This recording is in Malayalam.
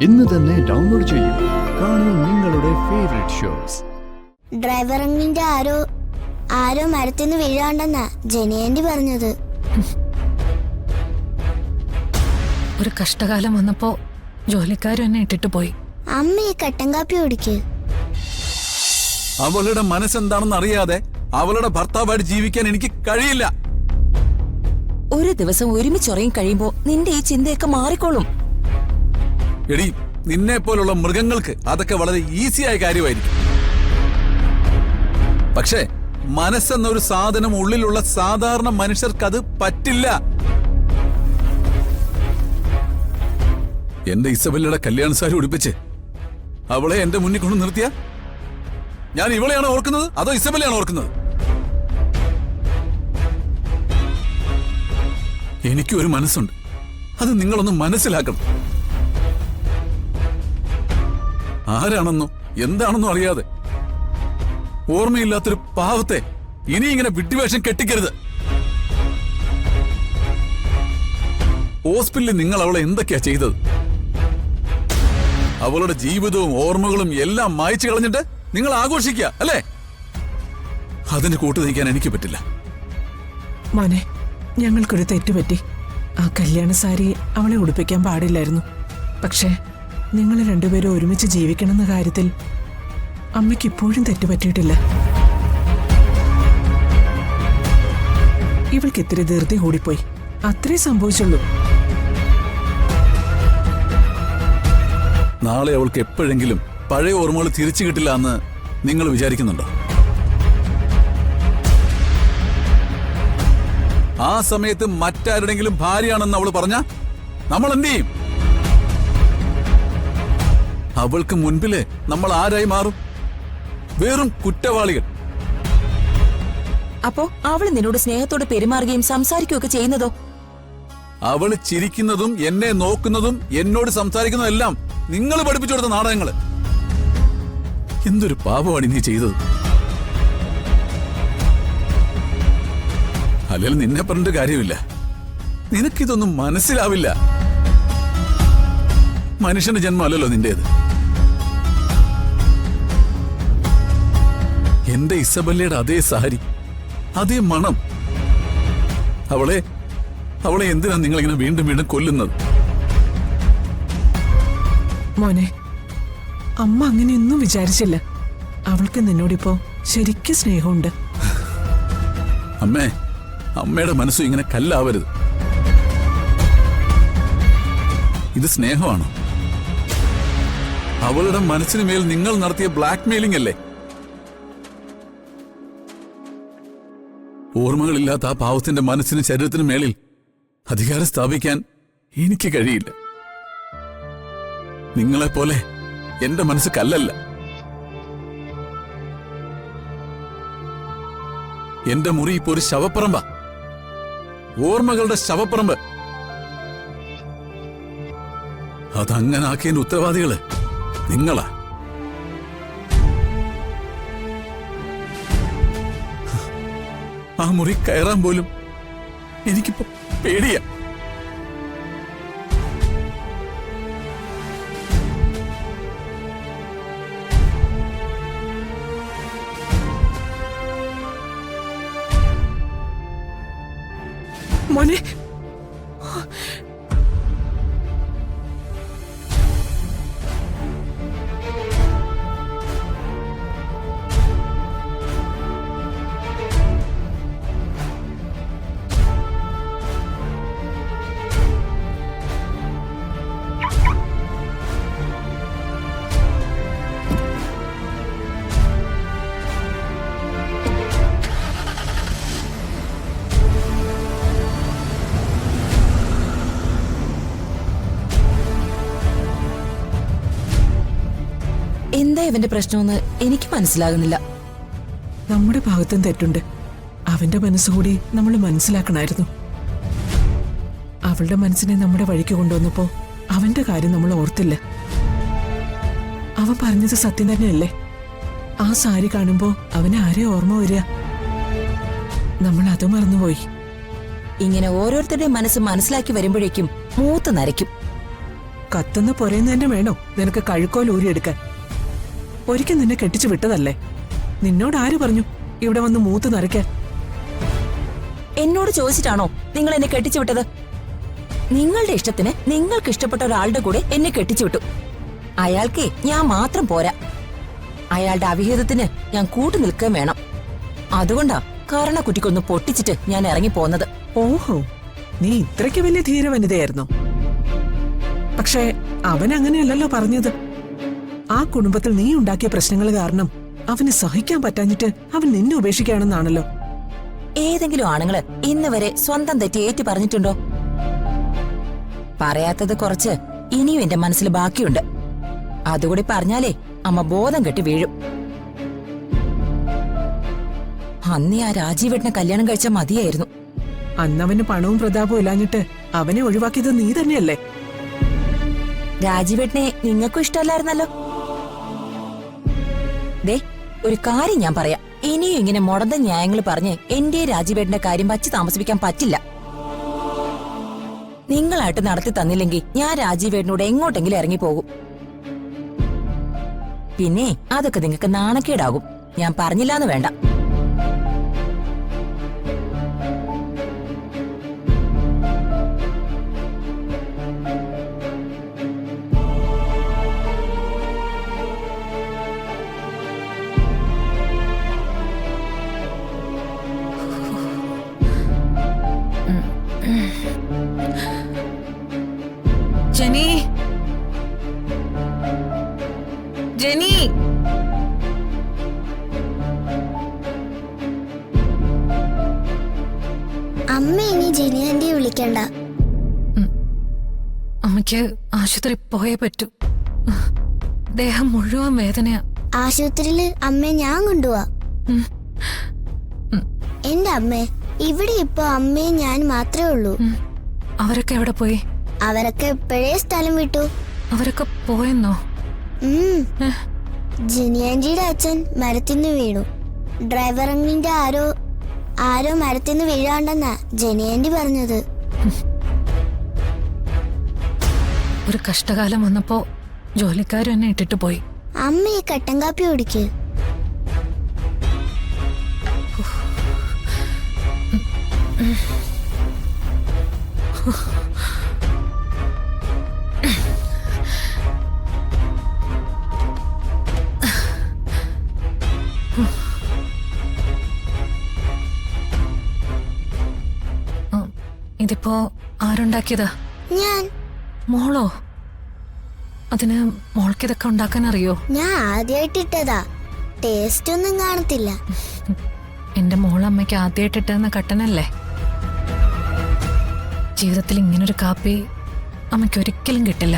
ഇന്ന് തന്നെ ഡൗൺലോഡ് ചെയ്യൂ. കാണൂ നിങ്ങളുടെ ഫേവറേറ്റ് ഷോസ്. ഡ്രൈവർ അങ്കിളിന്റെ ആരോ മരത്തിന് വീഴാണ്ടെന്നാ ജനിയാൻഡി പറഞ്ഞത്. ഒരു കഷ്ടകാലം വന്നപ്പോ ജോലിക്കാരും എന്നെ ഇട്ടിട്ട് പോയി. അമ്മ ഈ കട്ടൻ കാപ്പി കുടിക്ക്. അവളുടെ മനസ്സെന്താണെന്ന് അറിയാതെ അവളുടെ ഭർത്താവായിട്ട് ജീവിക്കാൻ എനിക്ക് കഴിയില്ല. ഒരു ദിവസം ഒരുമിച്ചുറങ്ങി കഴിയുമ്പോ നിന്റെ ഈ ചിന്തയൊക്കെ മാറിക്കോളും. എടി, നിന്നെ പോലുള്ള മൃഗങ്ങൾക്ക് അതൊക്കെ വളരെ ഈസിയായ കാര്യമായിരിക്കും. പക്ഷേ മനസ്സെന്നൊരു സാധനം ഉള്ളിലുള്ള സാധാരണ മനുഷ്യർക്കത് പറ്റില്ല. എന്റെ ഇസബല്ലയുടെ കല്യാണ സാരി ഉടുപ്പിച്ച് അവളെ എന്റെ മുന്നിൽ കൊണ്ട് നിർത്തിയ ഞാൻ ഇവളെയാണ് ഓർക്കുന്നത് അതോ ഇസബല്ലയാണ് ഓർക്കുന്നത്? എനിക്കൊരു മനസ്സുണ്ട്, അത് നിങ്ങളൊന്ന് മനസ്സിലാക്കണം. ആരാണെന്നോ എന്താണെന്നോ അറിയാതെ ഓർമ്മയില്ലാത്തൊരു പാവത്തെ ഇനി ഇങ്ങനെ വിഡ്ഢിവേഷം കെട്ടിക്കരുത്. ഹോസ്പിറ്റലിൽ നിങ്ങൾ അവളെ എന്തൊക്കെയാ ചെയ്തത്? അവളുടെ ജീവിതവും ഓർമ്മകളും എല്ലാം മായ്ച്ചു കളഞ്ഞിട്ട് നിങ്ങൾ ആഘോഷിക്കുക അല്ലേ? അതിന് കൂട്ടു നിൽക്കാൻ എനിക്ക് പറ്റില്ല. മോനെ, ഞങ്ങൾക്കൊരു തെറ്റുപറ്റി. ആ കല്യാണ സാരി അവളെ ഉടുപ്പിക്കാൻ പാടില്ലായിരുന്നു. പക്ഷേ നിങ്ങൾ രണ്ടുപേരും ഒരുമിച്ച് ജീവിക്കണമെന്ന കാര്യത്തിൽ അമ്മയ്ക്ക് ഇപ്പോഴും തെറ്റുപറ്റിയിട്ടില്ല. ഇവൾക്ക് ഇത്തിരി ധൃതി കൂടിപ്പോയി, അത്രേ സംഭവിച്ചുള്ളൂ. നാളെ അവൾക്ക് എപ്പോഴെങ്കിലും പഴയ ഓർമ്മകൾ തിരിച്ചു കിട്ടില്ല എന്ന് നിങ്ങൾ വിചാരിക്കുന്നുണ്ടോ? ആ സമയത്ത് മറ്റാരുടെങ്കിലും ഭാര്യയാണെന്ന് അവൾ പറഞ്ഞ നമ്മൾ എന്ത് ചെയ്യും? അവൾക്ക് മുൻപില് നമ്മൾ ആരായി മാറും? വെറും കുറ്റവാളികൾ. അപ്പോ അവള് നിന്നോട് സ്നേഹത്തോടെ പെരുമാറുകയും സംസാരിക്കുകയൊക്കെ ചെയ്യുന്നതോ? അവള് ചിരിക്കുന്നതും എന്നെ നോക്കുന്നതും എന്നോട് സംസാരിക്കുന്നതും എല്ലാം നിങ്ങൾ പഠിപ്പിച്ചു കൊടുത്ത നാടകങ്ങള്. എന്തൊരു പാപമാണ് നീ ചെയ്തത്. അല്ലെങ്കിൽ നിന്നെ പറഞ്ഞിട്ട് കാര്യമില്ല. നിനക്കിതൊന്നും മനസ്സിലാവില്ല. മനുഷ്യന്റെ ജന്മമല്ലല്ലോ നിന്റേത്. എന്റെ ഇസബല്ലയുടെ അതേ സാരി, അതേ മണം. അവളെ എന്തിനാ നിങ്ങളിങ്ങനെ വീണ്ടും വീണ്ടും കൊല്ലുന്നത്? മോനെ, അമ്മ അങ്ങനെയൊന്നും വിചാരിച്ചില്ല. അവൾക്ക് നിന്നോടിപ്പോ ശരിക്കും സ്നേഹമുണ്ട്. അമ്മയുടെ മനസ്സും ഇങ്ങനെ കല്ലാവരുത്. ഇത് സ്നേഹമാണോ? അവളുടെ മനസ്സിന് മേൽ നിങ്ങൾ നടത്തിയ ബ്ലാക്ക് മെയിലിംഗ് അല്ലേ? ഓർമ്മകളില്ലാത്ത ആ പാവത്തിന്റെ മനസ്സിന് ശരീരത്തിന് മേളിൽ അധികാരം സ്ഥാപിക്കാൻ എനിക്ക് കഴിയില്ല. നിങ്ങളെപ്പോലെ എന്റെ മനസ്സ് കല്ലല്ല. എന്റെ മുറി ഇപ്പോ ഒരു ശവപ്പറമ്പാ, ഓർമ്മകളുടെ ശവപ്പറമ്പ്. അതങ്ങനെ ആക്കിയതിന്റെ ഉത്തരവാദികള് നിങ്ങളാ. ആ മുറി കയറാൻ പോലും എനിക്കിപ്പോ പേടിയാ. മോനെ, എന്താ ഇവന്റെ പ്രശ്നമെന്ന് എനിക്ക് മനസ്സിലാകുന്നില്ല. നമ്മുടെ ഭാഗത്തും തെറ്റുണ്ട്. അവന്റെ മനസ്സുകൂടി നമ്മൾ മനസ്സിലാക്കണമായിരുന്നു. അവളുടെ മനസ്സിനെ നമ്മുടെ വഴിക്ക് കൊണ്ടുവന്നപ്പോ അവന്റെ കാര്യം നമ്മൾ ഓർത്തില്ല. അവൻ പറഞ്ഞത് സത്യം തന്നെയല്ലേ? ആ സാരി കാണുമ്പോ അവനെ ആരെ ഓർമ്മ വരിക? നമ്മൾ അത് മറന്നുപോയി. ഇങ്ങനെ ഓരോരുത്തരുടെയും മനസ്സ് മനസ്സിലാക്കി വരുമ്പോഴേക്കും മൂത്ത് നരയ്ക്കും. കത്തുന്ന പൊരയുന്ന തന്നെ വേണോ നിനക്ക് കഴുക്കോൽ ഊരിയെടുക്കാൻ? ഒരിക്കൽ നിന്നെ കെട്ടിച്ചു വിട്ടതല്ലേ? നിന്നോട് ആര് പറഞ്ഞു ഇവിടെ വന്ന് മൂത്ത് നരയ്ക്കാൻ? എന്നോട് ചോദിച്ചിട്ടാണോ നിങ്ങൾ എന്നെ കെട്ടിച്ചു വിട്ടത്? നിങ്ങളുടെ ഇഷ്ടത്തിന് നിങ്ങൾക്ക് ഇഷ്ടപ്പെട്ട ഒരാളുടെ കൂടെ എന്നെ കെട്ടിച്ചു വിട്ടു. അയാൾക്കേ ഞാൻ മാത്രം പോരാ, അയാളുടെ അവിഹിതത്തിന് ഞാൻ കൂട്ടു നിൽക്കുകയും വേണം. അതുകൊണ്ടാ കരണക്കുറ്റിക്കൊന്ന് പൊട്ടിച്ചിട്ട് ഞാൻ ഇറങ്ങി പോന്നത്. ഓഹോ, നീ ഇത്രയ്ക്ക് വലിയ ധീരവനിതയായിരുന്നോ? പക്ഷേ അവൻ അങ്ങനെയല്ലല്ലോ പറഞ്ഞത്. ആ കുടുംബത്തിൽ നീ ഉണ്ടാക്കിയ പ്രശ്നങ്ങൾ കാരണം അവന് സഹിക്കാൻ പറ്റാഞ്ഞിട്ട് അവൻ നിന്നെ ഉപേക്ഷിക്കുകയാണെന്നാണല്ലോ. ഏതെങ്കിലും ആണുങ്ങള് ഇന്ന് വരെ സ്വന്തം തെറ്റി ഏറ്റു പറഞ്ഞിട്ടുണ്ടോ? പറയാത്തത് കുറച്ച് ഇനിയും എന്റെ മനസ്സിൽ ബാക്കിയുണ്ട്. അതുകൂടി പറഞ്ഞാലേ അമ്മ ബോധം കെട്ടി വീഴും. അന്നേ ആ രാജീവേട്ടനെ കല്യാണം കഴിച്ചാൽ മതിയായിരുന്നു. അന്നവന് പണവും പ്രതാപവും ഇല്ലാഞ്ഞിട്ട് അവനെ ഒഴിവാക്കിയത് നീ തന്നെയല്ലേ? രാജീവേട്ടനെ നിങ്ങൾക്കും ഇഷ്ടമല്ലായിരുന്നല്ലോ. ദേ, ഒരു കാര്യം ഞാൻ പറയാം. ഇനിയും ഇങ്ങനെ മുടന്ത ന്യായങ്ങൾ പറഞ്ഞ് എന്റെ രാജീവേട്ടന്റെ കാര്യം വച്ച് താമസിപ്പിക്കാൻ പറ്റില്ല. നിങ്ങളായിട്ട് നടത്തി തന്നില്ലെങ്കിൽ ഞാൻ രാജീവേട്ടനോട് എങ്ങോട്ടെങ്കിലും ഇറങ്ങിപ്പോകും. പിന്നെ അതൊക്കെ നിങ്ങൾക്ക് നാണക്കേടാകും. ഞാൻ പറഞ്ഞില്ലാന്ന് വേണ്ട. ജെനി, ജെനി, അമ്മ ഇനി ജെനി ആന്റിയെ വിളിക്കണ്ട. അമ്മയ്ക്ക് ആശുപത്രി പോയേ പറ്റൂ. ദേഹം മുഴുവൻ വേദനയാ. ആശുപത്രിയില് അമ്മയെ ഞാൻ കൊണ്ടുപോവാ. എന്റെ അമ്മേ, ഇവിടെ ഇപ്പൊ അമ്മയും ഞാൻ മാത്രമേ ഉള്ളൂ. അവരൊക്കെ എവിടെ പോയി? അവരൊക്കെ എപ്പോഴേ സ്ഥലം വിട്ടു. അവരൊക്കെ പോയെന്നോ? ജെനി ആന്റിയുടെ അച്ഛൻ മരത്തിന്ന് വീണു. ഡ്രൈവർ അങ്കിളിന്റെ ആരോ മരത്തിന്ന് വീഴാണ്ടെന്നാ ജെനി ആന്റി പറഞ്ഞത്. ഒരു കഷ്ടകാലം വന്നപ്പോ ജോലിക്കാരും എന്നെ ഇട്ടിട്ട് പോയി. അമ്മ ഈ കട്ടൻ കാപ്പി കുടിക്ക്. ഇതിപ്പോ ആരുണ്ടാക്കിയതാ? ഞാൻ. മോളോ? അതിന് മോൾക്കിതൊക്കെ ഉണ്ടാക്കാൻ അറിയോ? ഞാൻ ആദ്യമായിട്ട് ഇട്ടതാ. ടേസ്റ്റ് ഒന്നും കാണത്തില്ല. എന്റെ മോളമ്മയ്ക്ക് ആദ്യമായിട്ടിട്ടെന്ന കട്ടനല്ലേ. ജീവിതത്തിൽ ഇങ്ങനൊരു കാപ്പി അമ്മയ്ക്ക് ഒരിക്കലും കിട്ടില്ല.